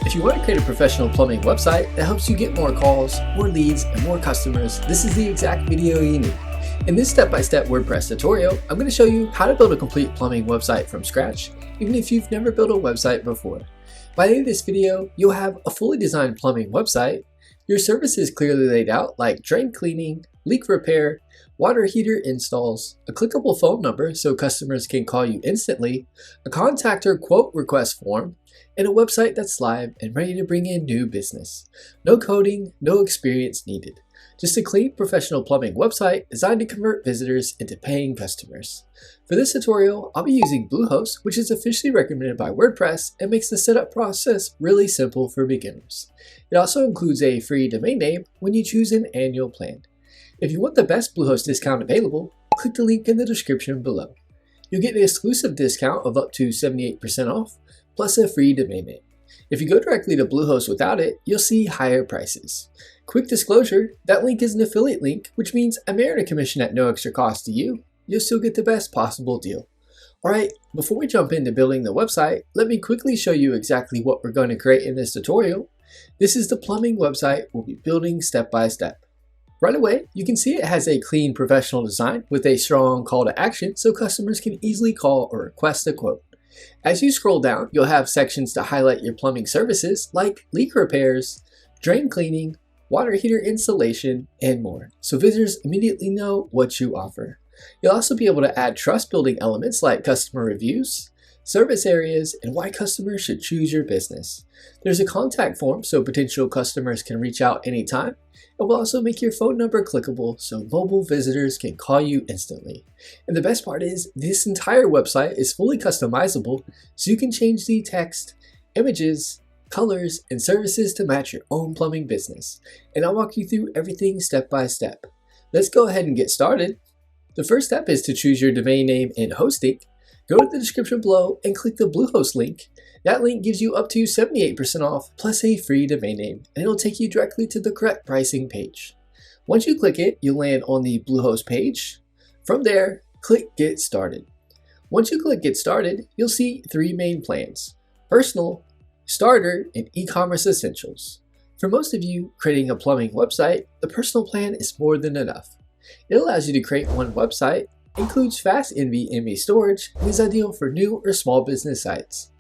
If you want to create a professional plumbing website that helps you get more calls, more leads, and more customers, this is the exact video you need. In this step-by-step WordPress tutorial, I'm going to show you how to build a complete plumbing website from scratch, even if you've never built a website before. By the end of this video, you'll have a fully designed plumbing website, your services clearly laid out like drain cleaning, leak repair, water heater installs, a clickable phone number so customers can call you instantly, a contactor quote request form, and a website that's live and ready to bring in new business. No coding, no experience needed. Just a clean professional plumbing website designed to convert visitors into paying customers. For this tutorial, I'll be using Bluehost, which is officially recommended by WordPress and makes the setup process really simple for beginners. It also includes a free domain name when you choose an annual plan. If you want the best Bluehost discount available, click the link in the description below. You'll get an exclusive discount of up to 78% off, plus a free domain name. If you go directly to Bluehost without it, you'll see higher prices. Quick disclosure, that link is an affiliate link, which means I may earn a commission at no extra cost to you. You'll still get the best possible deal. Alright, before we jump into building the website, let me quickly show you exactly what we're going to create in this tutorial. This is the plumbing website we'll be building step by step. Right away, you can see it has a clean professional design with a strong call to action so customers can easily call or request a quote. As you scroll down, you'll have sections to highlight your plumbing services like leak repairs, drain cleaning, water heater installation, and more, so visitors immediately know what you offer. You'll also be able to add trust-building elements like customer reviews, service areas, and why customers should choose your business. There's a contact form so potential customers can reach out anytime. It will also make your phone number clickable so mobile visitors can call you instantly. And the best part is, this entire website is fully customizable so you can change the text, images, colors, and services to match your own plumbing business. And I'll walk you through everything step by step. Let's go ahead and get started. The first step is to choose your domain name and hosting. Go to the description below and click the Bluehost link. That link gives you up to 78% off plus a free domain name, and it'll take you directly to the correct pricing page. Once you click it, you'll land on the Bluehost page. From there, click Get Started. Once you click Get Started, you'll see three main plans: Personal, Starter, and E-commerce Essentials. For most of you creating a plumbing website, the Personal plan is more than enough. It allows you to create one website, includes fast NVMe storage, and is ideal for new or small business sites.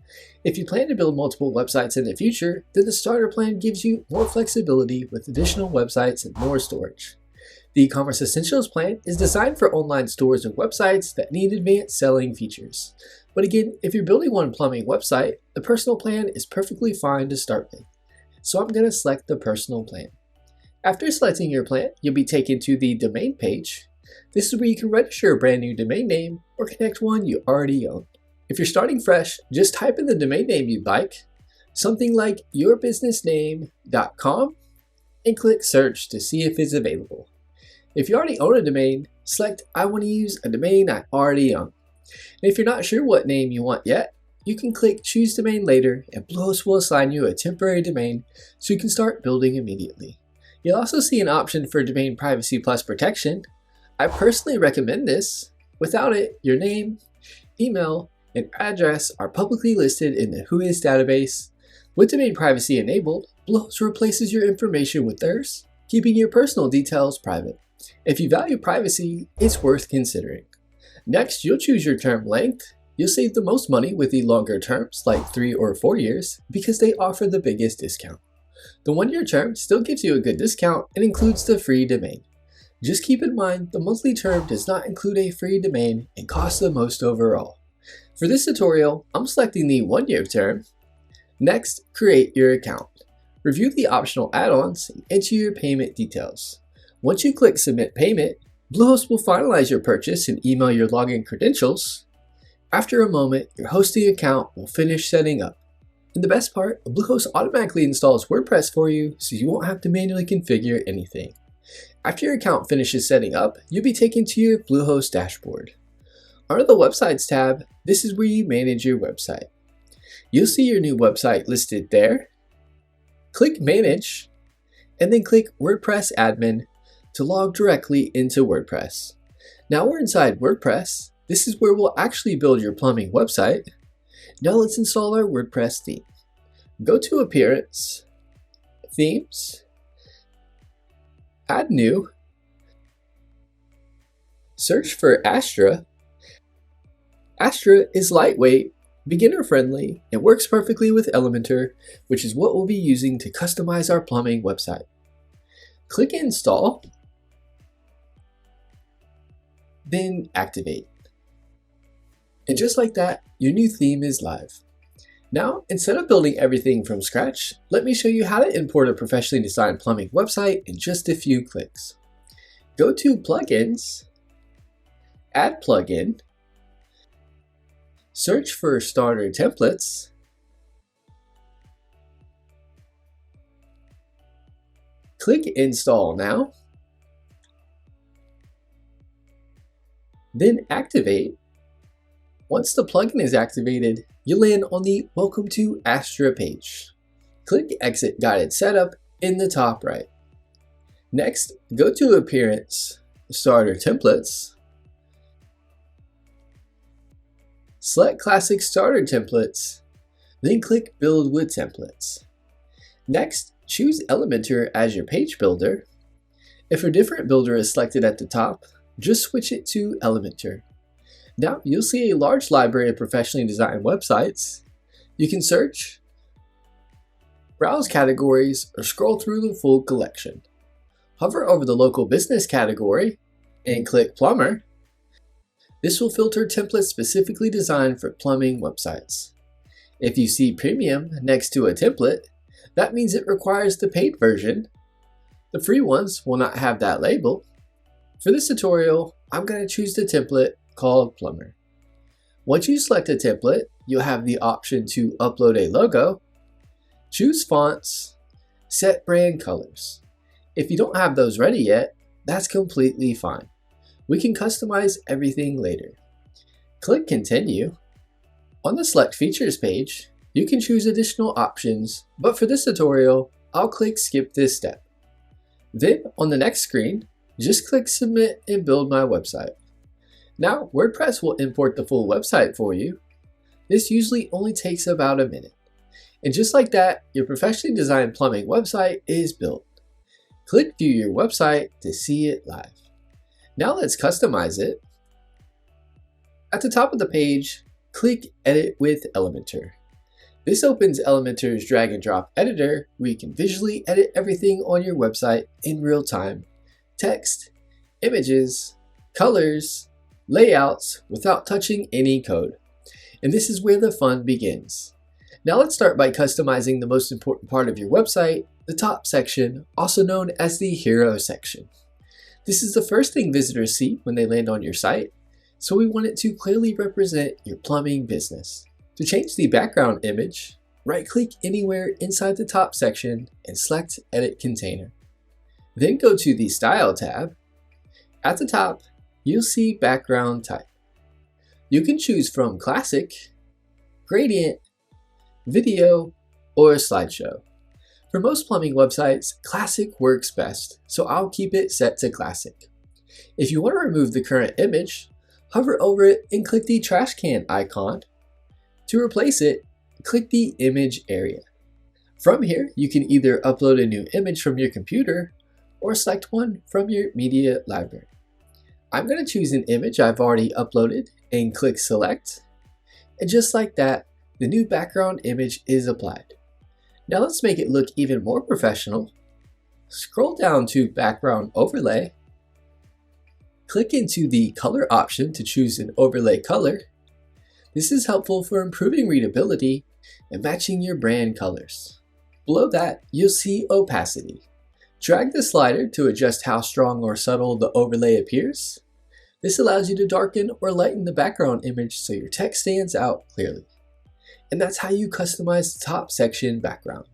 If you plan to build multiple websites in the future, then the Starter plan gives you more flexibility with additional websites and more storage. The E-commerce Essentials plan is designed for online stores and websites that need advanced selling features. But again, if you're building one plumbing website, the Personal plan is perfectly fine to start with. So I'm going to select the Personal plan. After selecting your plan, you'll be taken to the domain page. This is where you can register a brand new domain name or connect one you already own. If you're starting fresh, just type in the domain name you'd like, something like yourbusinessname.com, and click search to see if it's available. If you already own a domain, select I want to use a domain I already own. And if you're not sure what name you want yet, you can click choose domain later and Bluehost will assign you a temporary domain so you can start building immediately. You'll also see an option for domain privacy plus protection. I personally recommend this. Without it, your name, email, and address are publicly listed in the Whois database. With domain privacy enabled, Bluehost replaces your information with theirs, keeping your personal details private. If you value privacy, it's worth considering. Next, you'll choose your term length. You'll save the most money with the longer terms, like 3 or 4 years, because they offer the biggest discount. The 1-year term still gives you a good discount and includes the free domain. Just keep in mind, the monthly term does not include a free domain and costs the most overall. For this tutorial, I'm selecting the 1-year term. Next, create your account. Review the optional add-ons and enter your payment details. Once you click Submit Payment, Bluehost will finalize your purchase and email your login credentials. After a moment, your hosting account will finish setting up. And the best part, Bluehost automatically installs WordPress for you so you won't have to manually configure anything. After your account finishes setting up, you'll be taken to your Bluehost dashboard. Under the Websites tab, this is where you manage your website. You'll see your new website listed there. Click Manage, and then click WordPress Admin to log directly into WordPress. Now we're inside WordPress. This is where we'll actually build your plumbing website. Now let's install our WordPress theme. Go to Appearance, Themes, Add New, search for Astra. Astra is lightweight, beginner-friendly, and works perfectly with Elementor, which is what we'll be using to customize our plumbing website. Click Install, then Activate. And just like that, your new theme is live. Now, instead of building everything from scratch, let me show you how to import a professionally designed plumbing website in just a few clicks. Go to Plugins, Add Plugin, search for Starter Templates, click Install Now, then Activate. Once the plugin is activated, you'll land on the Welcome to Astra page. Click Exit Guided Setup in the top right. Next, go to Appearance, Starter Templates, select Classic Starter Templates, then click Build with Templates. Next, choose Elementor as your page builder. If a different builder is selected at the top, just switch it to Elementor. Now you'll see a large library of professionally designed websites. You can search, browse categories, or scroll through the full collection. Hover over the local business category and click Plumber. This will filter templates specifically designed for plumbing websites. If you see Premium next to a template, that means it requires the paid version. The free ones will not have that label. For this tutorial, I'm going to choose the template called Plumber. Once you select a template, you'll have the option to upload a logo, choose fonts, set brand colors. If you don't have those ready yet, that's completely fine. We can customize everything later. Click Continue. On the Select Features page, you can choose additional options, but for this tutorial, I'll click Skip this step. Then, on the next screen, just click Submit and build my website. Now, WordPress will import the full website for you. This usually only takes about a minute. And just like that, your professionally designed plumbing website is built. Click View Your Website to see it live. Now let's customize it. At the top of the page, click Edit with Elementor. This opens Elementor's drag and drop editor where you can visually edit everything on your website in real time. Text, images, colors, layouts without touching any code. And this is where the fun begins. Now let's start by customizing the most important part of your website, the top section, also known as the hero section. This is the first thing visitors see when they land on your site, so we want it to clearly represent your plumbing business. To change the background image, right-click anywhere inside the top section and select Edit Container. Then go to the Style tab. At the top, you'll see Background Type. You can choose from Classic, Gradient, Video, or Slideshow. For most plumbing websites, Classic works best, so I'll keep it set to Classic. If you want to remove the current image, hover over it and click the trash can icon. To replace it, click the Image area. From here, you can either upload a new image from your computer or select one from your media library. I'm going to choose an image I've already uploaded and click Select. And just like that, the new background image is applied. Now let's make it look even more professional. Scroll down to Background Overlay. Click into the Color option to choose an overlay color. This is helpful for improving readability and matching your brand colors. Below that, you'll see Opacity. Drag the slider to adjust how strong or subtle the overlay appears. This allows you to darken or lighten the background image so your text stands out clearly. And that's how you customize the top section background.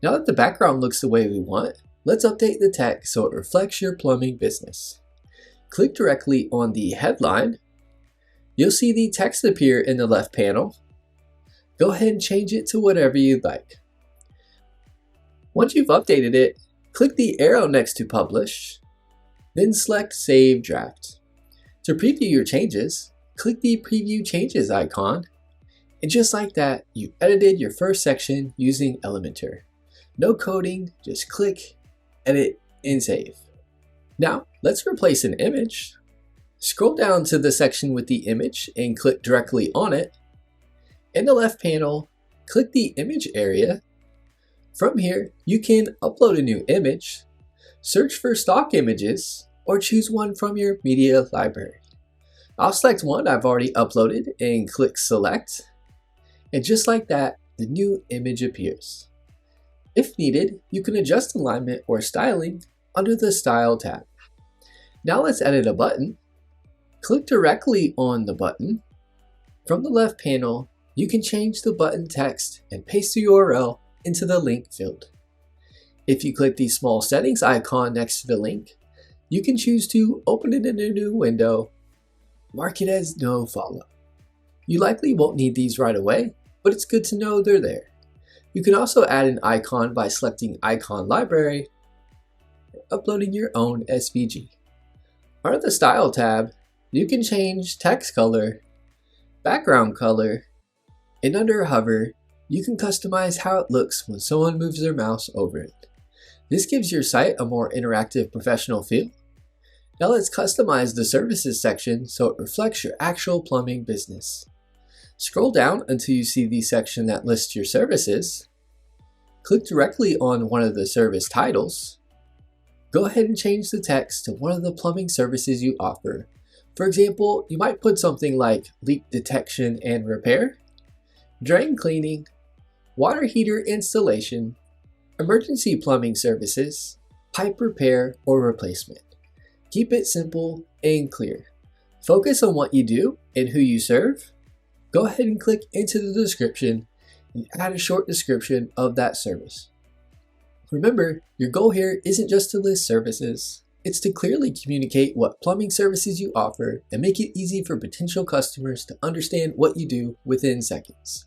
Now that the background looks the way we want, let's update the text so it reflects your plumbing business. Click directly on the headline. You'll see the text appear in the left panel. Go ahead and change it to whatever you'd like. Once you've updated it, click the arrow next to Publish, then select Save Draft. To preview your changes, click the Preview Changes icon, And just like that, you edited your first section using Elementor. No coding, just click, edit, and save. Now, let's replace an image. Scroll down to the section with the image and click directly on it. In the left panel, click the image area. From here, you can upload a new image, search for stock images, or choose one from your media library. I'll select one I've already uploaded and click select. And just like that, the new image appears. If needed, you can adjust alignment or styling under the Style tab. Now let's edit a button. Click directly on the button. From the left panel, you can change the button text and paste the URL into the link field. If you click the small settings icon next to the link, you can choose to open it in a new window, mark it as no follow. You likely won't need these right away, but it's good to know they're there. You can also add an icon by selecting Icon Library and uploading your own SVG. Under the Style tab, you can change text color, background color, and under Hover, you can customize how it looks when someone moves their mouse over it. This gives your site a more interactive professional feel. Now let's customize the services section so it reflects your actual plumbing business. Scroll down until you see the section that lists your services. Click directly on one of the service titles. Go ahead and change the text to one of the plumbing services you offer. For example, you might put something like leak detection and repair, drain cleaning, water heater installation, emergency plumbing services, pipe repair or replacement. Keep it simple and clear. Focus on what you do and who you serve. Go ahead and click into the description and add a short description of that service. Remember, your goal here isn't just to list services, it's to clearly communicate what plumbing services you offer and make it easy for potential customers to understand what you do within seconds.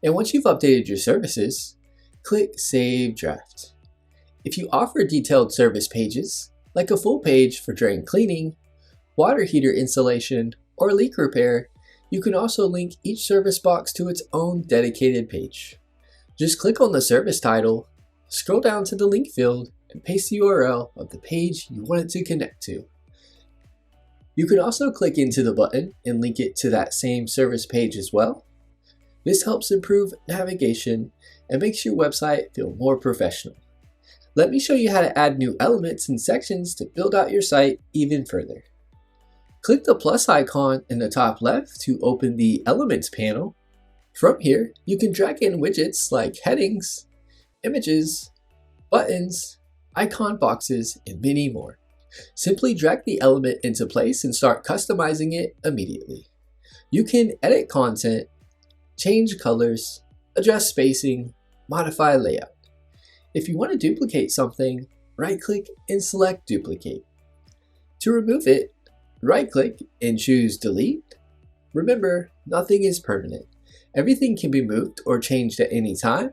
And once you've updated your services, click Save Draft. If you offer detailed service pages, like a full page for drain cleaning, water heater installation, or leak repair, you can also link each service box to its own dedicated page. Just click on the service title, scroll down to the link field, and paste the URL of the page you want it to connect to. You can also click into the button and link it to that same service page as well. This helps improve navigation and makes your website feel more professional. Let me show you how to add new elements and sections to build out your site even further. Click the plus icon in the top left to open the Elements panel. From here, you can drag in widgets like headings, images, buttons, icon boxes, and many more. Simply drag the element into place and start customizing it immediately. You can edit content, change colors, adjust spacing, modify layout. If you want to duplicate something, right-click and select Duplicate. To remove it, right-click and choose Delete. Remember, nothing is permanent. Everything can be moved or changed at any time.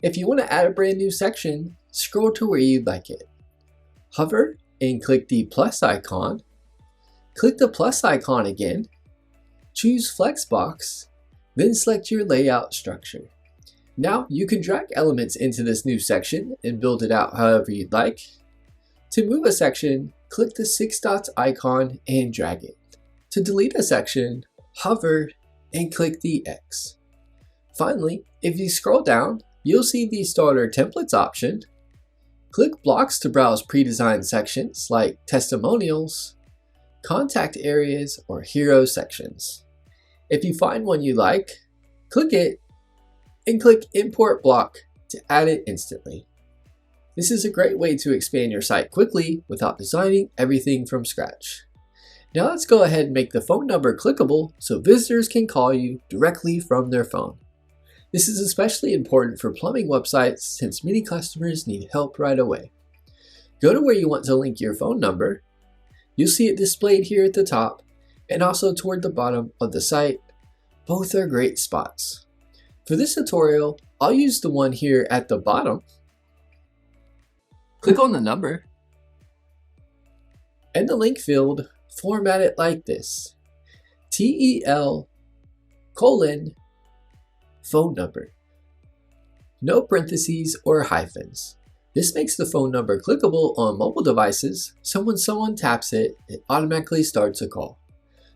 If you want to add a brand new section, scroll to where you'd like it. Hover and click the plus icon. Click the plus icon again. Choose Flexbox, then select your layout structure. Now you can drag elements into this new section and build it out however you'd like. To move a section, click the 6 dots icon and drag it. To delete a section, hover and click the X. Finally, if you scroll down, you'll see the Starter Templates option. Click Blocks to browse pre-designed sections like testimonials, contact areas, or hero sections. If you find one you like, click it and click Import Block to add it instantly. This is a great way to expand your site quickly without designing everything from scratch. Now let's go ahead and make the phone number clickable so visitors can call you directly from their phone. This is especially important for plumbing websites since many customers need help right away. Go to where you want to link your phone number. You'll see it displayed here at the top and also toward the bottom of the site. Both are great spots. For this tutorial, I'll use the one here at the bottom. Click on the number. In the link field, format it like this: TEL:, phone number. No parentheses or hyphens. This makes the phone number clickable on mobile devices, so when someone taps it, it automatically starts a call.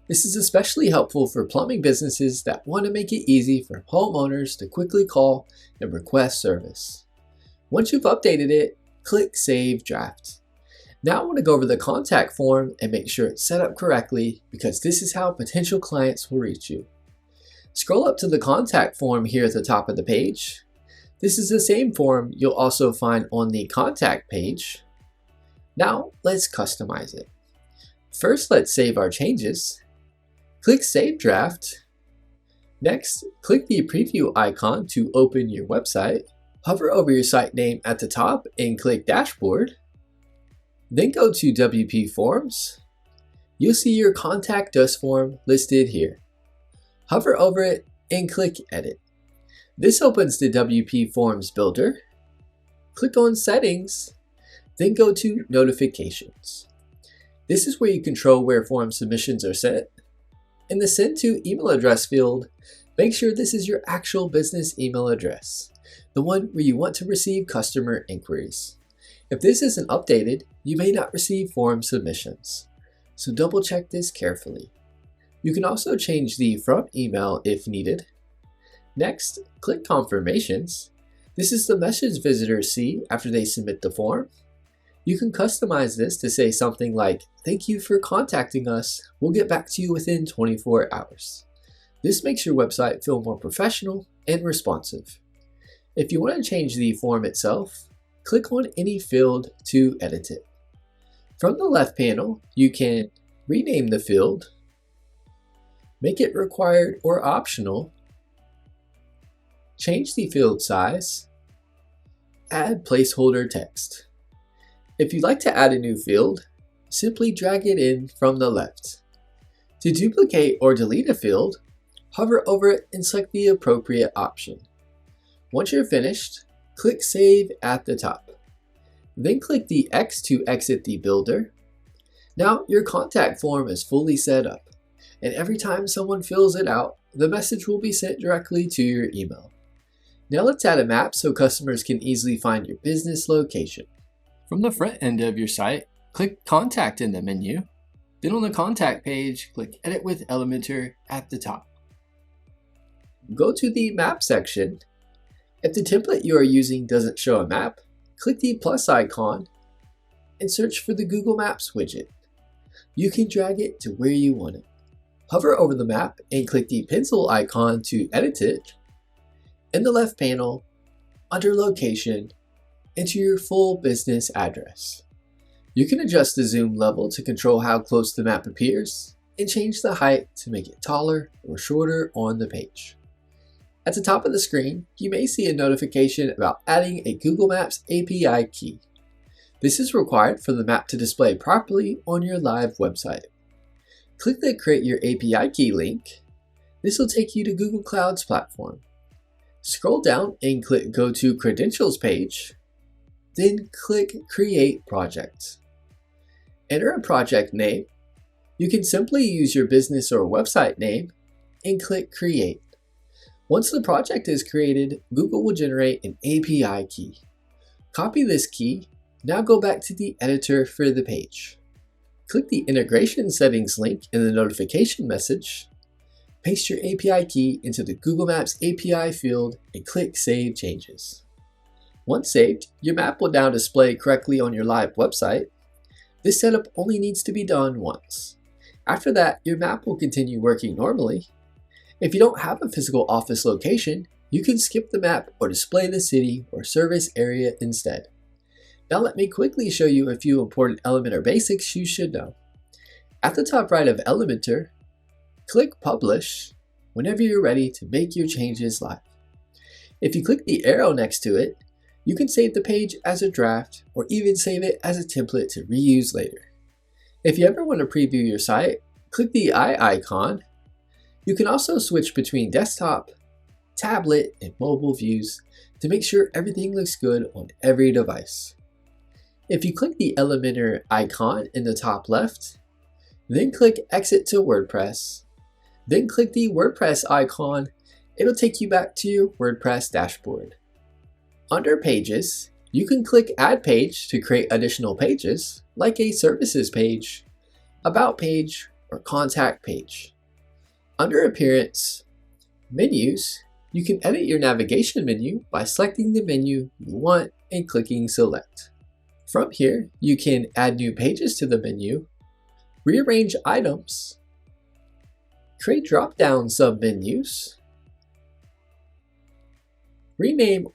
This is especially helpful for plumbing businesses that want to make it easy for homeowners to quickly call and request service. Once you've updated it, click Save Draft. Now I want to go over the contact form and make sure it's set up correctly, because this is how potential clients will reach you. Scroll up to the contact form here at the top of the page. This is the same form you'll also find on the contact page. Now let's customize it. First, let's save our changes. Click Save Draft. Next, click the preview icon to open your website. Hover over your site name at the top and click Dashboard. Then go to WPForms. You'll see your Contact Us form listed here. Hover over it and click Edit. This opens the WPForms builder. Click on Settings, then go to Notifications. This is where you control where form submissions are sent. In the Send to Email Address field, make sure this is your actual business email address, the one where you want to receive customer inquiries. If this isn't updated, you may not receive form submissions, so double check this carefully. You can also change the front email if needed. Next, click Confirmations. This is the message visitors see after they submit the form. You can customize this to say something like, "Thank you for contacting us. We'll get back to you within 24 hours. This makes your website feel more professional and responsive. If you want to change the form itself, click on any field to edit it. From the left panel, you can rename the field, make it required or optional, change the field size, add placeholder text. If you'd like to add a new field, simply drag it in from the left. To duplicate or delete a field, hover over it and select the appropriate option. Once you're finished, click Save at the top. Then click the X to exit the builder. Now your contact form is fully set up, and every time someone fills it out, the message will be sent directly to your email. Now let's add a map so customers can easily find your business location. From the front end of your site, click Contact in the menu. Then on the contact page, click Edit with Elementor at the top. Go to the map section. If the template you are using doesn't show a map, click the plus icon and search for the Google Maps widget. You can drag it to where you want it. Hover over the map and click the pencil icon to edit it. In the left panel, under Location, enter your full business address. You can adjust the zoom level to control how close the map appears and change the height to make it taller or shorter on the page. At the top of the screen, you may see a notification about adding a Google Maps API key. This is required for the map to display properly on your live website. Click the Create Your API Key link. This will take you to Google Cloud's platform. Scroll down and click Go to Credentials page. Then click Create Project. Enter a project name. You can simply use your business or website name and click Create. Once the project is created, Google will generate an API key. Copy this key. Now go back to the editor for the page. Click the Integration Settings link in the notification message. Paste your API key into the Google Maps API field and click Save Changes. Once saved, your map will now display correctly on your live website. This setup only needs to be done once. After that, your map will continue working normally. If you don't have a physical office location, you can skip the map or display the city or service area instead. Now let me quickly show you a few important Elementor basics you should know. At the top right of Elementor, click Publish whenever you're ready to make your changes live. If you click the arrow next to it, you can save the page as a draft or even save it as a template to reuse later. If you ever want to preview your site, click the eye icon. You can also switch between desktop, tablet, and mobile views to make sure everything looks good on every device. If you click the Elementor icon in the top left, then click Exit to WordPress, then click the WordPress icon it'll take you back to your WordPress dashboard. Under Pages, you can click Add Page to create additional pages, like a Services page, About page, or Contact page. Under Appearance, Menus, you can edit your navigation menu by selecting the menu you want and clicking Select. From here, you can add new pages to the menu, rearrange items, create drop-down sub-menus, rename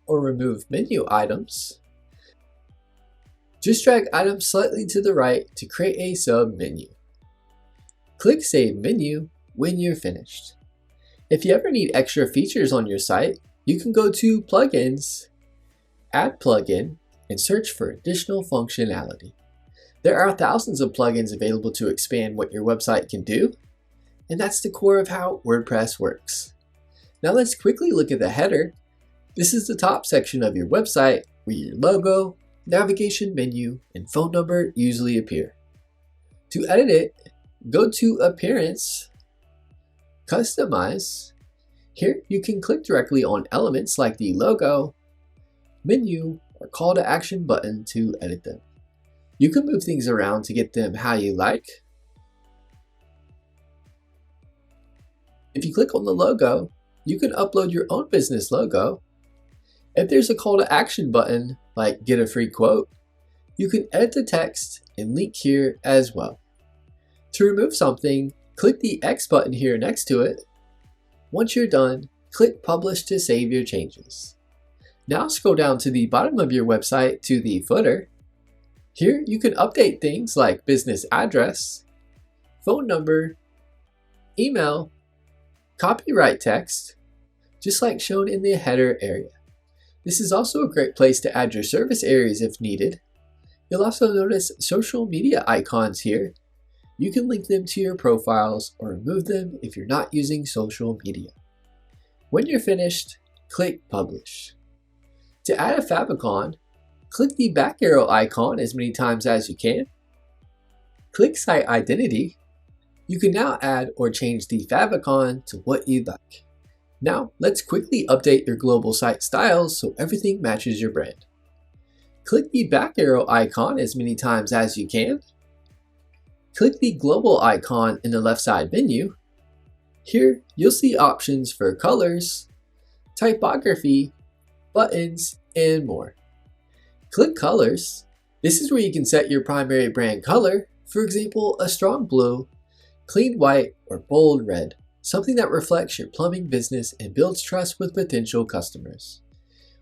or remove menu items. Just drag items slightly to the right to create a sub-menu. Click Save Menu when you're finished. If you ever need extra features on your site, you can go to Plugins, Add Plugin, and search for additional functionality. There are thousands of plugins available to expand what your website can do, and that's the core of how WordPress works. Now let's quickly look at the header. This is the top section of your website where your logo, navigation menu, and phone number usually appear. To edit it, go to Appearance, Customize. Here you can click directly on elements like the logo, menu, or call to action button to edit them. You can move things around to get them how you like. If you click on the logo, you can upload your own business logo. If there's a call to action button, like get a free quote, you can edit the text and link here as well. To remove something, click the X button here next to it. Once you're done, click Publish to save your changes. Now scroll down to the bottom of your website to the footer. Here you can update things like business address, phone number, email, copyright text, just like shown in the header area. This is also a great place to add your service areas if needed. You'll also notice social media icons here. You can link them to your profiles or remove them if you're not using social media. When you're finished, click Publish. To add a favicon, click the back arrow icon as many times as you can. Click Site Identity. You can now add or change the favicon to what you'd like. Now, let's quickly update your global site styles so everything matches your brand. Click the back arrow icon as many times as you can. Click the global icon in the left side menu. Here, you'll see options for colors, typography, buttons, and more. Click Colors. This is where you can set your primary brand color, for example, a strong blue, clean white, or bold red, something that reflects your plumbing business and builds trust with potential customers.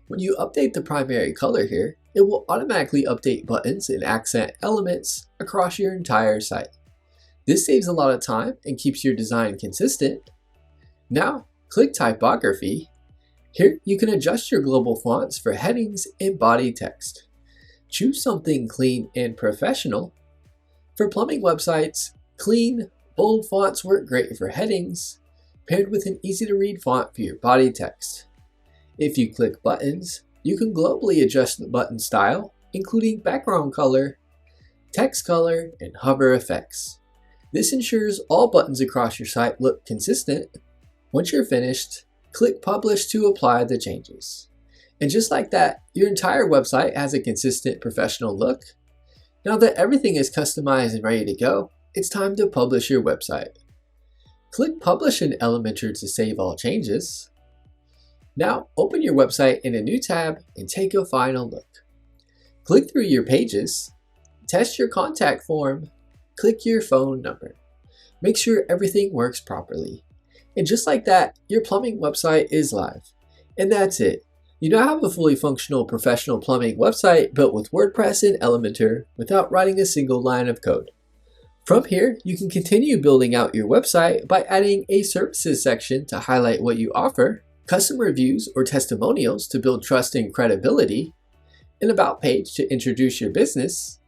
When you update the primary color here, it will automatically update buttons and accent elements across your entire site. This saves a lot of time and keeps your design consistent. Now, click Typography. Here, you can adjust your global fonts for headings and body text. Choose something clean and professional. For plumbing websites, clean, bold fonts work great for headings, paired with an easy-to-read font for your body text. If you click Buttons, you can globally adjust the button style, including background color, text color, and hover effects. This ensures all buttons across your site look consistent. Once you're finished, click Publish to apply the changes. And just like that, your entire website has a consistent professional look. Now that everything is customized and ready to go, it's time to publish your website. Click Publish in Elementor to save all changes. Now open your website in a new tab and take a final look. Click through your pages, test your contact form, click your phone number. Make sure everything works properly. And just like that, your plumbing website is live. And that's it. You now have a fully functional professional plumbing website built with WordPress and Elementor without writing a single line of code. From here, you can continue building out your website by adding a services section to highlight what you offer, custom reviews or testimonials to build trust and credibility, an about page to introduce your business,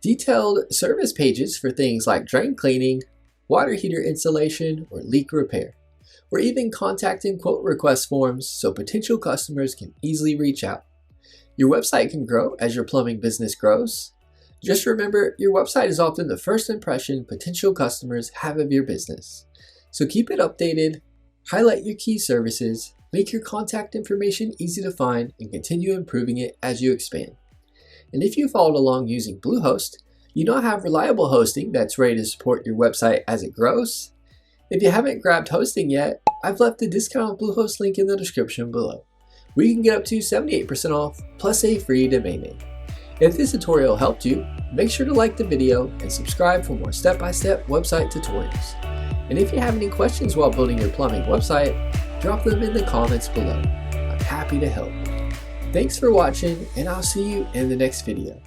detailed service pages for things like drain cleaning, water heater installation, or leak repair, or even contact and quote request forms so potential customers can easily reach out. Your website can grow as your plumbing business grows. Just remember, your website is often the first impression potential customers have of your business. So keep it updated, highlight your key services, make your contact information easy to find, and continue improving it as you expand. And if you followed along using Bluehost, you now have reliable hosting that's ready to support your website as it grows. If you haven't grabbed hosting yet, I've left the discount Bluehost link in the description below, where you can get up to 78% off plus a free domain name. If this tutorial helped you, make sure to like the video and subscribe for more step-by-step website tutorials. And if you have any questions while building your plumbing website, drop them in the comments below. I'm happy to help. Thanks for watching, and I'll see you in the next video.